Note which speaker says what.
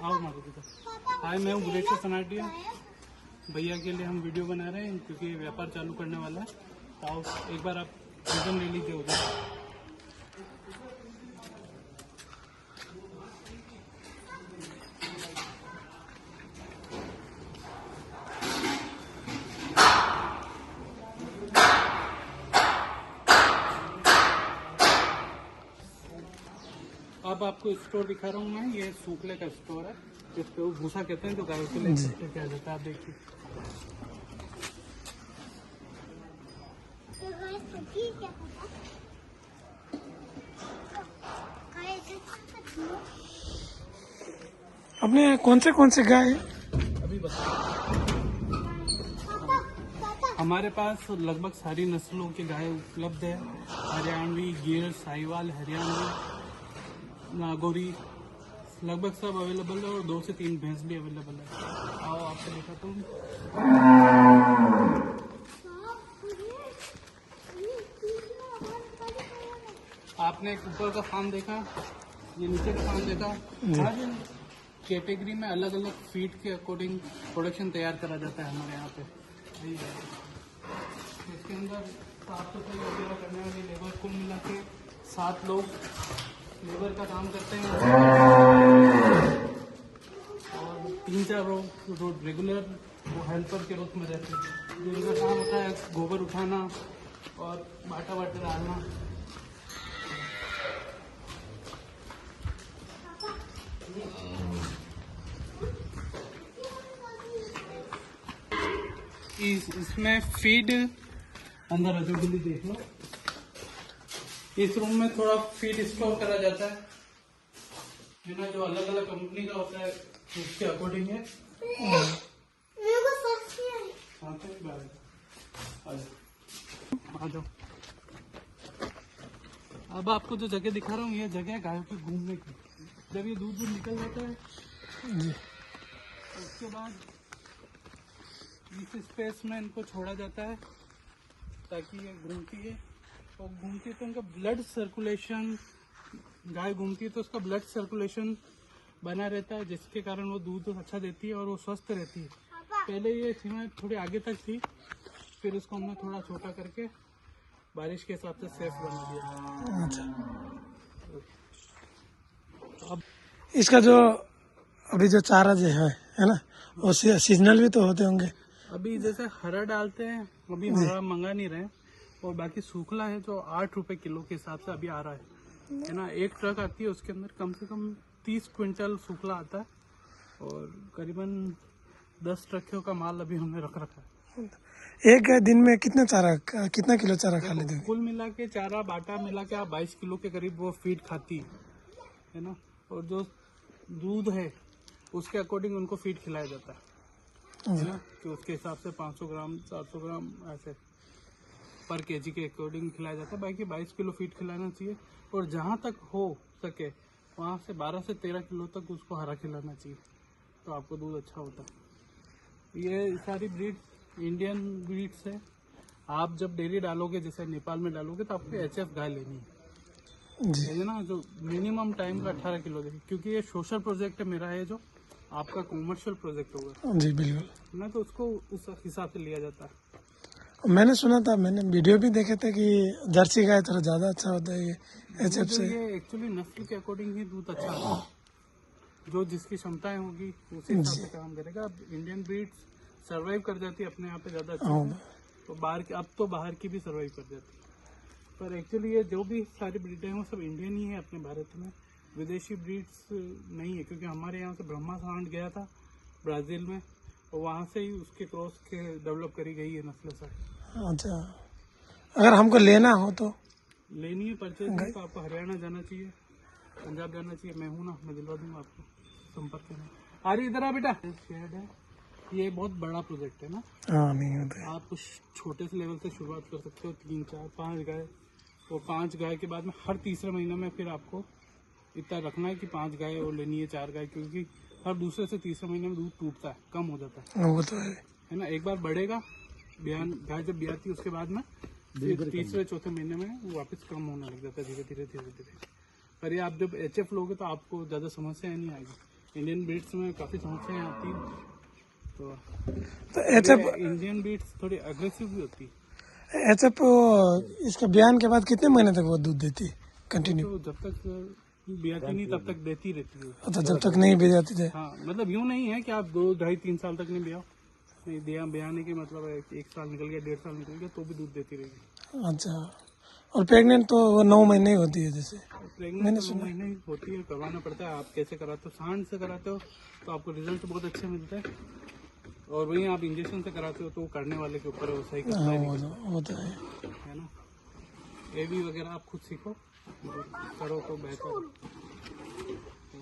Speaker 1: आओ मारो। हाय, मैं हूँ गुलेश्वर सनाटिया। भैया के लिए हम वीडियो बना रहे हैं क्योंकि व्यापार चालू करने वाला है। आओ एक बार आप वजन ले लीजिए उधर। अब आपको स्टोर दिखा रहा हूँ मैं। ये सूखले का स्टोर है जिसपे वो भूसा कहते हैं जो गायों के लिए क्या जाता है। आप देखिए,
Speaker 2: अपने कौन से गाय है?
Speaker 1: अभी बताओ। हमारे पास लगभग सारी नस्लों की गाय उपलब्ध है। हरियाणवी, गिर, साहिवाल, हरियाणवी, नागौरी, लगभग सब अवेलेबल है और 2 से 3 भैंस भी अवेलेबल है। आओ आपको दिखाता हूँ। आपने एक ऊपर का फार्म देखा, ये नीचे का फार्म देखा। हर कैटेगरी में अलग अलग फीड के अकॉर्डिंग प्रोडक्शन तैयार करा जाता है हमारे यहाँ पे। इसके अंदर साफ सफाई वगैरह करने वाली लेबर को मिला के 7 लोग लेबर का काम करते हैं और 3-4 लोग रेगुलर वो हेल्पर के रूप में रहते हैं, जिनका काम होता है गोबर उठाना और बाटा वाटा डालना। इसमें फीड अंदर आ जाओ, जल्दी देख लो। इस रूम में थोड़ा फीड स्टोर करा जाता है ना, जो अलग अलग कंपनी का होता है उसके अकॉर्डिंग है। आ जाओ। अब आपको जो जगह दिखा रहा हूँ ये जगह है गायों की घूमने की। जब ये दूध निकल जाता है जी, उसके बाद इस स्पेस में इनको छोड़ा जाता है ताकि ये घूमती है। और घूमती है तो उनका ब्लड सर्कुलेशन, गाय घूमती है तो उसका ब्लड सर्कुलेशन बना रहता है, जिसके कारण वो दूध अच्छा देती है और वो स्वस्थ रहती है। पहले ये सीमा थोड़ी आगे तक थी, फिर उसको हमने थोड़ा छोटा करके बारिश के हिसाब से सेफ बना दिया।
Speaker 2: अच्छा,
Speaker 1: अब
Speaker 2: इसका जो अभी जो चारा जो है ना, वो सीजनल भी तो होते होंगे।
Speaker 1: अभी जैसे हरा डालते हैं, अभी हरा मंगा नहीं रहे, और बाकी सूखला है जो 8 रुपए किलो के हिसाब से अभी आ रहा है ना। एक ट्रक आती है, उसके अंदर कम से कम 30 क्विंटल सूखला आता है और करीबन 10 ट्रकों का माल अभी हमने रख रखा है।
Speaker 2: एक दिन में कितना किलो चारा खा लेते हैं?
Speaker 1: कुल मिला के चारा बाटा मिला के आप 22 किलो के करीब वो फीड खाती है ना। और जो दूध है उसके अकॉर्डिंग उनको फीड खिलाया जाता है ना, कि उसके हिसाब से 500 ग्राम 700 ग्राम ऐसे पर केजी के अकॉर्डिंग खिलाया जाता है। बाकी 22 किलो फीड खिलाना चाहिए और जहाँ तक हो सके वहाँ से 12 से 13 किलो तक उसको हरा खिलाना चाहिए, तो आपको दूध अच्छा होता है। ये सारी ब्रीड्स इंडियन ब्रीड्स है। आप जब डेयरी डालोगे, जैसे नेपाल में डालोगे, तो आपको HF गाय लेनी है ना, जो मिनिमम टाइम का 18 किलो देगी, क्योंकि ये सोशल प्रोजेक्ट है मेरा है, जो आपका कॉमर्शियल प्रोजेक्ट होगा
Speaker 2: जी बिल्कुल
Speaker 1: ना, तो उसको उस हिसाब से लिया जाता है।
Speaker 2: मैंने सुना था, मैंने वीडियो भी देखे थे कि जर्सी गाय थोड़ा ज्यादा अच्छा होता है ये HF से।
Speaker 1: ये एक्चुअली नस्ल के अकॉर्डिंग ही दूध अच्छा आता है, जो जिसकी क्षमताएं होगी उसी हिसाब से काम करेगा। अब इंडियन ब्रीड्स सर्वाइव कर जाती है अपने यहाँ पे ज्यादा अच्छा है, तो बाहर की, अब तो बाहर की भी सर्वाइव कर जाती है। पर एक्चुअली ये जो भी सारी ब्रीडें हैं वो सब इंडियन ही है अपने भारत में, विदेशी ब्रीड्स नहीं है। क्योंकि हमारे यहाँ से ब्रह्मा सांड गया था ब्राजील में, और वहाँ से ही उसके क्रॉस के डेवलप करी गई है नस्ल सारी।
Speaker 2: अच्छा, अगर हमको लेना हो तो
Speaker 1: लेनी है परचेज तो आपको हरियाणा जाना चाहिए, पंजाब जाना चाहिए। मैं हूँ ना, मैं दिलवा दूंगा आपको, संपर्क करना। अरे इधर आ बेटा। शेड है, ये बहुत बड़ा प्रोजेक्ट है ना।
Speaker 2: हाँ, नहीं होता है।
Speaker 1: आप कुछ छोटे से लेवल से शुरुआत कर सकते हो, 3 4 5 गाय, और 5 गाय के बाद में हर तीसरे महीने में फिर आपको इतना रखना है कि 5 गाय और लेनी है, 4 गाय, क्योंकि हर दूसरे से तीसरे महीने में दूध टूटता है, कम हो जाता
Speaker 2: वो तो है
Speaker 1: ना। एक बार बढ़ेगा बयान, गाय जब ब्याती है उसके बाद में फिर तीसरे चौथे महीने में वो वापस कम होने लग जाता है धीरे धीरे धीरे धीरे। पर ये आप जब HF लोगे तो आपको ज्यादा समस्या नहीं आएगी, इंडियन ब्रीड्स में काफ़ी समस्याएं आती हैं। तो
Speaker 2: तो एचएफ
Speaker 1: इंडियन ब्रीड्स थोड़ी अग्रेसिव भी होती है।
Speaker 2: एचएफ इसका बयान के बाद कितने महीने तक वो दूध देती है कंटिन्यू?
Speaker 1: तो जब तक ब्याती नहीं तब तक देती रहती है।
Speaker 2: अच्छा, जब तक नहीं भी जाती थे।
Speaker 1: हाँ, मतलब यूँ नहीं है कि आप 2, 2.5, 3 साल तक नहीं ब्याओ, नहीं दिया ब्याने के मतलब है 1 साल निकल गया, 1.5 साल निकल गया तो भी दूध देती रहेगी।
Speaker 2: अच्छा, और प्रेग्नेंट तो वो 9 महीने ही होती है जैसे?
Speaker 1: प्रेगनेंट तो 9 महीने होती है, करवाना पड़ता है। आप कैसे कराते हो, सांड से कराते हो तो आपको रिजल्ट बहुत अच्छे मिलते हैं, और वहीं आप इंजेक्शन से कराते हो तो वो करने वाले के ऊपर है, वो सही करता
Speaker 2: हाँ,
Speaker 1: है
Speaker 2: वो तो है।
Speaker 1: ना। एवी वगैरह आप खुद सीखो, करो तो बेहतर है।